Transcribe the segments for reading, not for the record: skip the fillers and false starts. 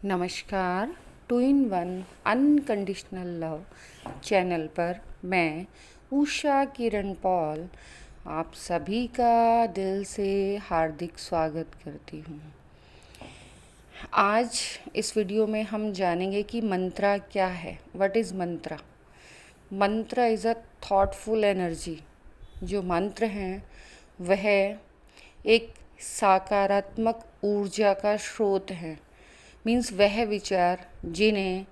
नमस्कार। Two in one unconditional love channel पर मैं उषा किरण पॉल आप सभी का दिल से हार्दिक स्वागत करती हूँ। आज इस वीडियो में हम जानेंगे कि मंत्रा क्या है। व्हाट इज़ मंत्रा? मंत्र इज़ अ थॉटफुल एनर्जी। जो मंत्र हैं वह एक सकारात्मक ऊर्जा का स्रोत है। मीन्स वह विचार जिन्हें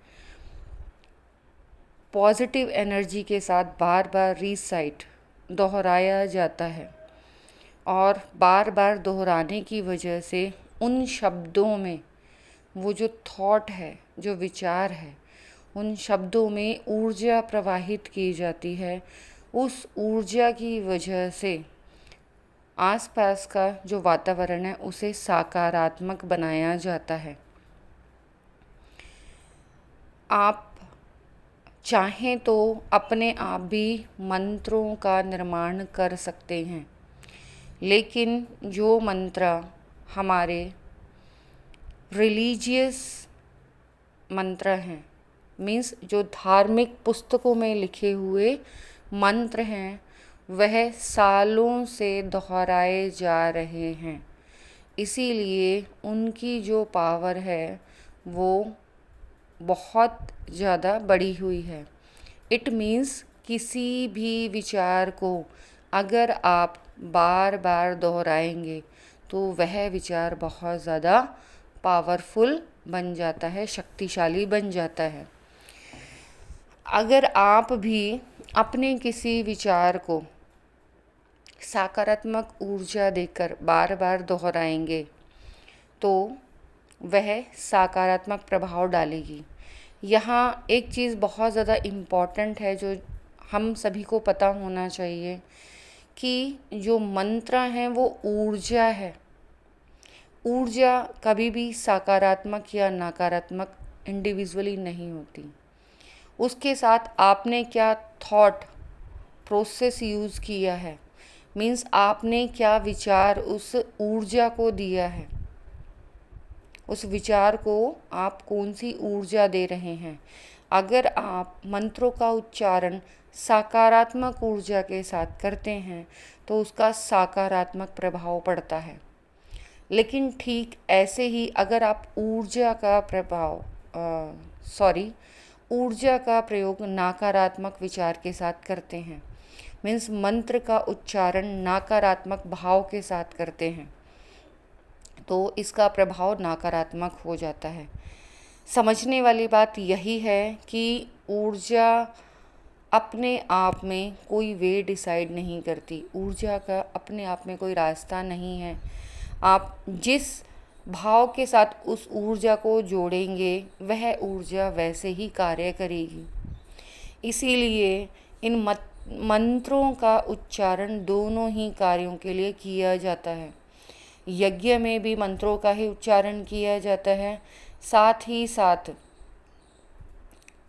पॉजिटिव एनर्जी के साथ बार बार रिसाइट दोहराया जाता है और बार बार दोहराने की वजह से उन शब्दों में वो जो थॉट है, जो विचार है, उन शब्दों में ऊर्जा प्रवाहित की जाती है। उस ऊर्जा की वजह से आसपास का जो वातावरण है उसे सकारात्मक बनाया जाता है। आप चाहें तो अपने आप भी मंत्रों का निर्माण कर सकते हैं, लेकिन जो मंत्र हमारे रिलीजियस मंत्र हैं, मीन्स जो धार्मिक पुस्तकों में लिखे हुए मंत्र हैं, वह सालों से दोहराए जा रहे हैं। इसीलिए उनकी जो पावर है वो बहुत ज़्यादा बढ़ी हुई है। इट मीन्स किसी भी विचार को अगर आप बार बार दोहराएंगे तो वह विचार बहुत ज़्यादा पावरफुल बन जाता है, शक्तिशाली बन जाता है। अगर आप भी अपने किसी विचार को सकारात्मक ऊर्जा देकर बार बार दोहराएंगे तो वह सकारात्मक प्रभाव डालेगी। यहाँ एक चीज़ बहुत ज़्यादा इम्पॉर्टेंट है जो हम सभी को पता होना चाहिए कि जो मंत्र हैं वो ऊर्जा है। ऊर्जा कभी भी सकारात्मक या नकारात्मक इंडिविजुअली नहीं होती। उसके साथ आपने क्या थॉट प्रोसेस यूज़ किया है, मीन्स आपने क्या विचार उस ऊर्जा को दिया है, उस विचार को आप कौन सी ऊर्जा दे रहे हैं। अगर आप मंत्रों का उच्चारण सकारात्मक ऊर्जा के साथ करते हैं तो उसका सकारात्मक प्रभाव पड़ता है। लेकिन ठीक ऐसे ही अगर आप ऊर्जा का प्रयोग नकारात्मक विचार के साथ करते हैं, मीन्स मंत्र का उच्चारण नकारात्मक भाव के साथ करते हैं, तो इसका प्रभाव नकारात्मक हो जाता है। समझने वाली बात यही है कि ऊर्जा अपने आप में कोई वे डिसाइड नहीं करती। ऊर्जा का अपने आप में कोई रास्ता नहीं है। आप जिस भाव के साथ उस ऊर्जा को जोड़ेंगे वह ऊर्जा वैसे ही कार्य करेगी। इसीलिए इन मंत्रों का उच्चारण दोनों ही कार्यों के लिए किया जाता है। यज्ञ में भी मंत्रों का ही उच्चारण किया जाता है, साथ ही साथ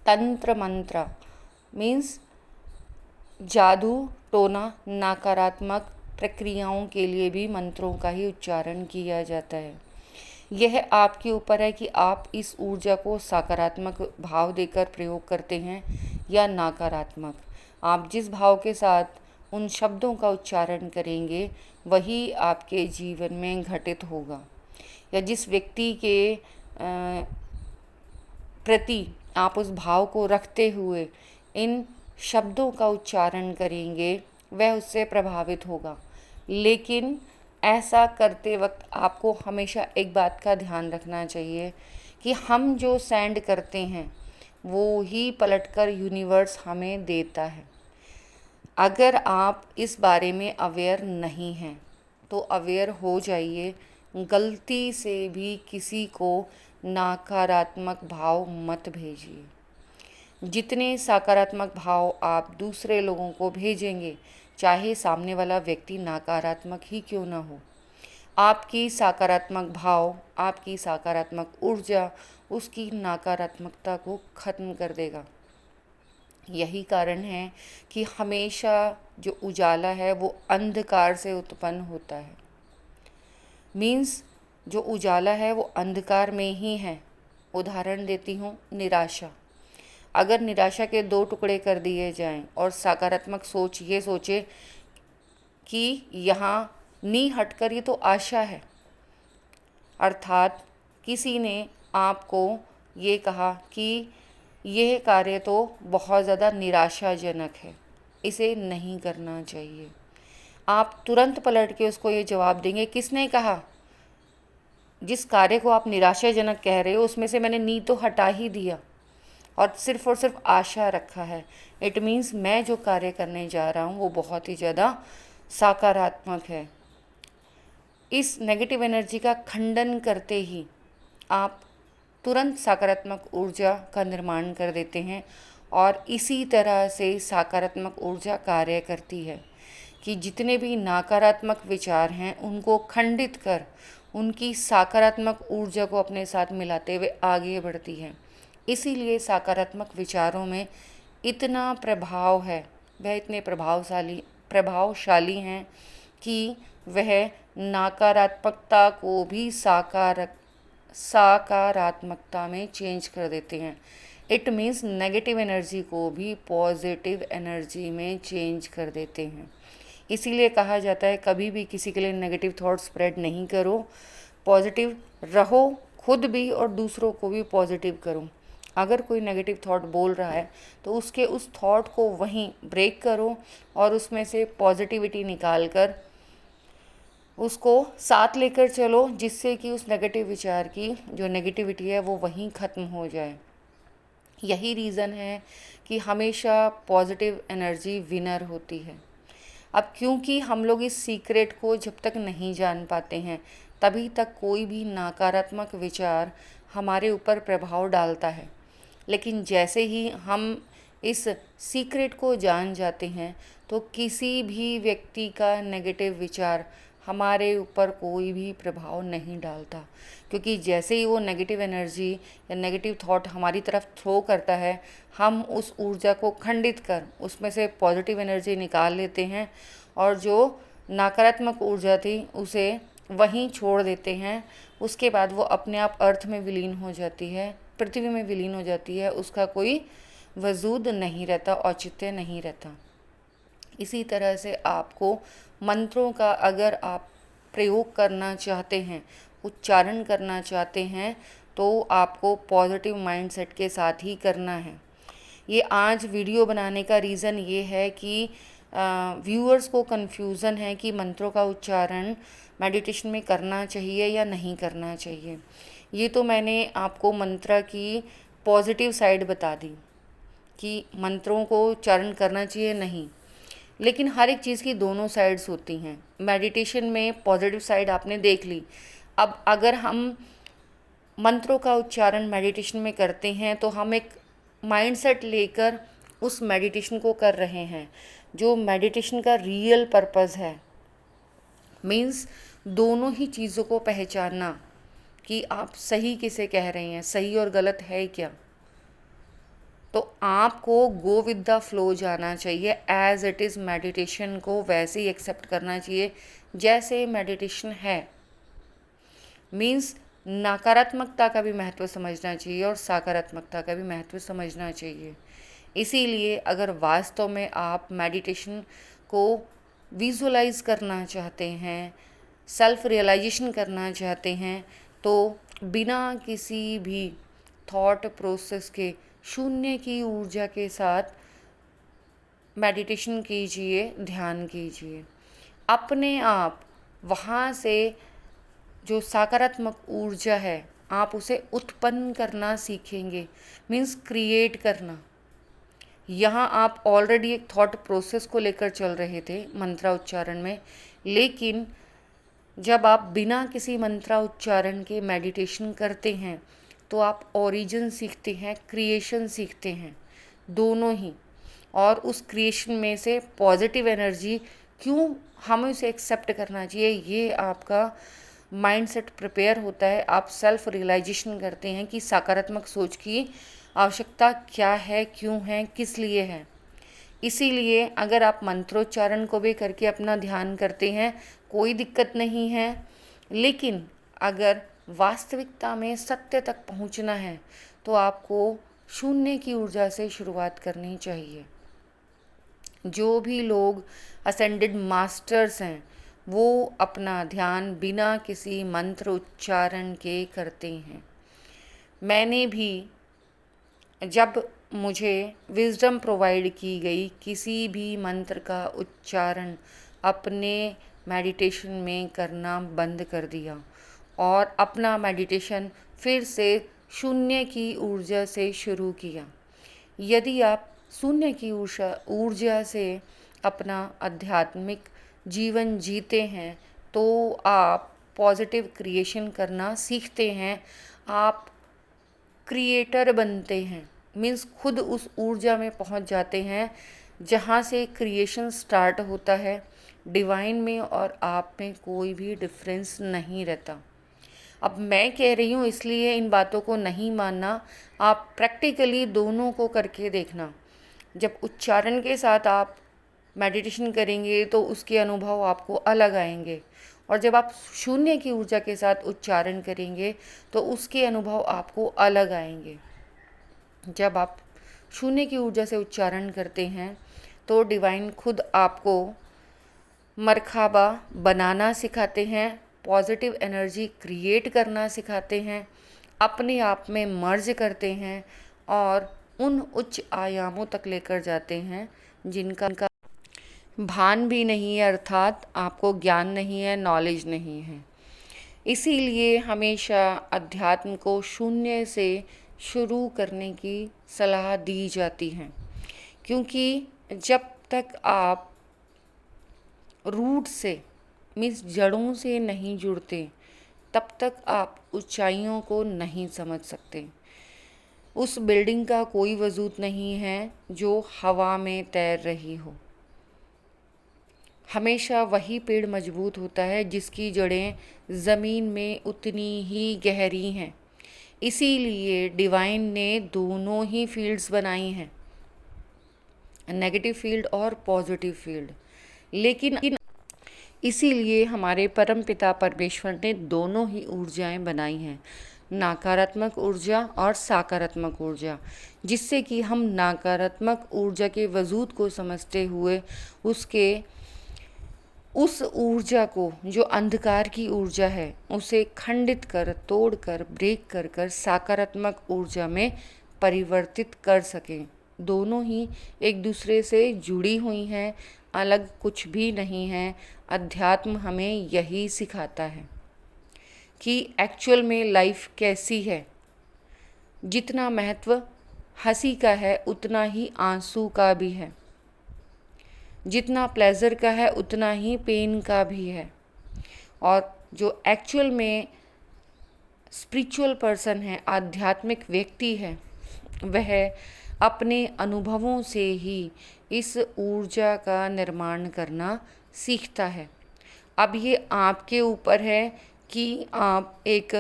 तंत्र मंत्र मीन्स जादू टोना नकारात्मक प्रक्रियाओं के लिए भी मंत्रों का ही उच्चारण किया जाता है। यह आपके ऊपर है कि आप इस ऊर्जा को सकारात्मक भाव देकर प्रयोग करते हैं या नकारात्मक। आप जिस भाव के साथ उन शब्दों का उच्चारण करेंगे वही आपके जीवन में घटित होगा। या जिस व्यक्ति के प्रति आप उस भाव को रखते हुए इन शब्दों का उच्चारण करेंगे वह उससे प्रभावित होगा। लेकिन ऐसा करते वक्त आपको हमेशा एक बात का ध्यान रखना चाहिए कि हम जो सेंड करते हैं वो ही पलटकर यूनिवर्स हमें देता है। अगर आप इस बारे में अवेयर नहीं हैं तो अवेयर हो जाइए। गलती से भी किसी को नकारात्मक भाव मत भेजिए। जितने सकारात्मक भाव आप दूसरे लोगों को भेजेंगे, चाहे सामने वाला व्यक्ति नकारात्मक ही क्यों ना हो, आपकी सकारात्मक भाव, आपकी सकारात्मक ऊर्जा उसकी नकारात्मकता को ख़त्म कर देगा। यही कारण है कि हमेशा जो उजाला है वो अंधकार से उत्पन्न होता है। मीन्स जो उजाला है वो अंधकार में ही है, उदाहरण देती हूँ, निराशा। अगर निराशा के 2 टुकड़े कर दिए जाएं और सकारात्मक सोच ये सोचे कि यहाँ नी हटकर ये तो आशा है, अर्थात किसी ने आपको ये कहा कि यह कार्य तो बहुत ज़्यादा निराशाजनक है, इसे नहीं करना चाहिए। आप तुरंत पलट के उसको ये जवाब देंगे, किसने कहा? जिस कार्य को आप निराशाजनक कह रहे हो उसमें से मैंने नी तो हटा ही दिया और सिर्फ आशा रखा है। इट मीन्स मैं जो कार्य करने जा रहा हूँ वो बहुत ही ज़्यादा सकारात्मक है। इस नेगेटिव एनर्जी का खंडन करते ही आप तुरंत सकारात्मक ऊर्जा का निर्माण कर देते हैं और इसी तरह से सकारात्मक ऊर्जा कार्य करती है कि जितने भी नकारात्मक विचार हैं उनको खंडित कर उनकी सकारात्मक ऊर्जा को अपने साथ मिलाते हुए आगे बढ़ती है। इसीलिए सकारात्मक विचारों में इतना प्रभाव है, वह इतने प्रभावशाली हैं कि वह नकारात्मकता को भी सकारात्मकता में चेंज कर देते हैं। इट मीन्स नेगेटिव एनर्जी को भी पॉजिटिव एनर्जी में चेंज कर देते हैं। इसीलिए कहा जाता है कभी भी किसी के लिए नेगेटिव थॉट स्प्रेड नहीं करो, पॉजिटिव रहो, खुद भी और दूसरों को भी पॉजिटिव करो। अगर कोई नेगेटिव थॉट बोल रहा है तो उसके उस थॉट को वहीं ब्रेक करो और उसमें से पॉजिटिविटी निकाल कर उसको साथ लेकर चलो, जिससे कि उस नेगेटिव विचार की जो नेगेटिविटी है वो वहीं ख़त्म हो जाए। यही रीज़न है कि हमेशा पॉजिटिव एनर्जी विनर होती है। अब क्योंकि हम लोग इस सीक्रेट को जब तक नहीं जान पाते हैं तभी तक कोई भी नकारात्मक विचार हमारे ऊपर प्रभाव डालता है, लेकिन जैसे ही हम इस सीक्रेट को जान जाते हैं तो किसी भी व्यक्ति का नेगेटिव विचार हमारे ऊपर कोई भी प्रभाव नहीं डालता, क्योंकि जैसे ही वो नेगेटिव एनर्जी या नेगेटिव थॉट हमारी तरफ थ्रो करता है हम उस ऊर्जा को खंडित कर उसमें से पॉजिटिव एनर्जी निकाल लेते हैं और जो नकारात्मक ऊर्जा थी उसे वहीं छोड़ देते हैं। उसके बाद वो अपने आप अर्थ में विलीन हो जाती है, पृथ्वी में विलीन हो जाती है, उसका कोई वजूद नहीं रहता, औचित्य नहीं रहता। इसी तरह से आपको मंत्रों का अगर आप प्रयोग करना चाहते हैं, उच्चारण करना चाहते हैं, तो आपको पॉजिटिव माइंडसेट के साथ ही करना है। ये आज वीडियो बनाने का रीज़न ये है कि व्यूअर्स को कन्फ्यूज़न है कि मंत्रों का उच्चारण मेडिटेशन में करना चाहिए या नहीं करना चाहिए। ये तो मैंने आपको मंत्र की पॉजिटिव साइड बता दी कि मंत्रों को उच्चारण करना चाहिए नहीं, लेकिन हर एक चीज़ की दोनों साइड्स होती हैं। मेडिटेशन में पॉजिटिव साइड आपने देख ली। अब अगर हम मंत्रों का उच्चारण मेडिटेशन में करते हैं तो हम एक माइंडसेट लेकर उस मेडिटेशन को कर रहे हैं। जो मेडिटेशन का रियल पर्पस है मीन्स दोनों ही चीज़ों को पहचानना कि आप सही किसे कह रहे हैं, सही और गलत है क्या। तो आपको गो विद द फ्लो जाना चाहिए, एज इट इज़ मेडिटेशन को वैसे ही एक्सेप्ट करना चाहिए जैसे मेडिटेशन है। मीन्स नकारात्मकता का भी महत्व समझना चाहिए और सकारात्मकता का भी महत्व समझना चाहिए। इसीलिए अगर वास्तव में आप मेडिटेशन को विजुअलाइज करना चाहते हैं, सेल्फ रियलाइजेशन करना चाहते हैं, तो बिना किसी भी थॉट प्रोसेस के शून्य की ऊर्जा के साथ मेडिटेशन कीजिए, ध्यान कीजिए। अपने आप वहाँ से जो सकारात्मक ऊर्जा है आप उसे उत्पन्न करना सीखेंगे, मीन्स क्रिएट करना। यहाँ आप ऑलरेडी एक थॉट प्रोसेस को लेकर चल रहे थे मंत्र उच्चारण में, लेकिन जब आप बिना किसी मंत्र उच्चारण के मेडिटेशन करते हैं तो आप ओरिजिन सीखते हैं, क्रिएशन सीखते हैं, दोनों ही। और उस क्रिएशन में से पॉजिटिव एनर्जी क्यों हमें उसे एक्सेप्ट करना चाहिए, ये आपका माइंडसेट प्रिपेयर होता है। आप सेल्फ रियलाइजेशन करते हैं कि सकारात्मक सोच की आवश्यकता क्या है, क्यों है, किस लिए है। इसीलिए अगर आप मंत्रोच्चारण को भी करके अपना ध्यान करते हैं कोई दिक्कत नहीं है, लेकिन अगर वास्तविकता में सत्य तक पहुंचना है तो आपको शून्य की ऊर्जा से शुरुआत करनी चाहिए। जो भी लोग असेंडेड मास्टर्स हैं वो अपना ध्यान बिना किसी मंत्र उच्चारण के करते हैं। मैंने भी जब मुझे विज़डम प्रोवाइड की गई, किसी भी मंत्र का उच्चारण अपने मेडिटेशन में करना बंद कर दिया और अपना मेडिटेशन फिर से शून्य की ऊर्जा से शुरू किया। यदि आप शून्य की ऊर्जा से अपना आध्यात्मिक जीवन जीते हैं तो आप पॉजिटिव क्रिएशन करना सीखते हैं, आप क्रिएटर बनते हैं। मीन्स खुद उस ऊर्जा में पहुंच जाते हैं जहां से क्रिएशन स्टार्ट होता है। डिवाइन में और आप में कोई भी डिफरेंस नहीं रहता। अब मैं कह रही हूँ इसलिए इन बातों को नहीं मानना, आप प्रैक्टिकली दोनों को करके देखना। जब उच्चारण के साथ आप मेडिटेशन करेंगे तो उसके अनुभव आपको अलग आएंगे, और जब आप शून्य की ऊर्जा के साथ उच्चारण करेंगे तो उसके अनुभव आपको अलग आएंगे। जब आप शून्य की ऊर्जा से उच्चारण करते हैं तो डिवाइन खुद आपको मरखाबा बनाना सिखाते हैं, पॉजिटिव एनर्जी क्रिएट करना सिखाते हैं, अपने आप में मर्ज करते हैं और उन उच्च आयामों तक लेकर जाते हैं जिनका भान भी नहीं है, अर्थात आपको ज्ञान नहीं है, नॉलेज नहीं है। इसीलिए हमेशा अध्यात्म को शून्य से शुरू करने की सलाह दी जाती है, क्योंकि जब तक आप रूट से मीन्स जड़ों से नहीं जुड़ते तब तक आप ऊंचाइयों को नहीं समझ सकते। उस बिल्डिंग का कोई वजूद नहीं है जो हवा में तैर रही हो। हमेशा वही पेड़ मजबूत होता है जिसकी जड़ें ज़मीन में उतनी ही गहरी हैं। इसीलिए डिवाइन ने दोनों ही फील्ड्स बनाई हैं, नेगेटिव फील्ड और पॉजिटिव फील्ड। लेकिन इसीलिए हमारे परम पिता परमेश्वर ने दोनों ही ऊर्जाएं बनाई हैं, नकारात्मक ऊर्जा और सकारात्मक ऊर्जा, जिससे कि हम नकारात्मक ऊर्जा के वजूद को समझते हुए उस ऊर्जा को जो अंधकार की ऊर्जा है उसे खंडित कर, तोड़ कर, ब्रेक कर कर सकारात्मक ऊर्जा में परिवर्तित कर सकें। दोनों ही एक दूसरे से जुड़ी हुई हैं, अलग कुछ भी नहीं है। अध्यात्म हमें यही सिखाता है कि एक्चुअल में लाइफ कैसी है। जितना महत्व हंसी का है उतना ही आंसू का भी है, जितना प्लेजर का है उतना ही पेन का भी है। और जो एक्चुअल में स्पिरिचुअल पर्सन है, आध्यात्मिक व्यक्ति है, वह अपने अनुभवों से ही इस ऊर्जा का निर्माण करना सीखता है। अब ये आपके ऊपर है कि आप एक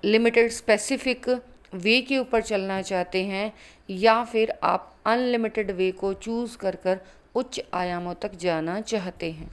लिमिटेड स्पेसिफिक वे के ऊपर चलना चाहते हैं या फिर आप अनलिमिटेड वे को चूज़ कर उच्च आयामों तक जाना चाहते हैं।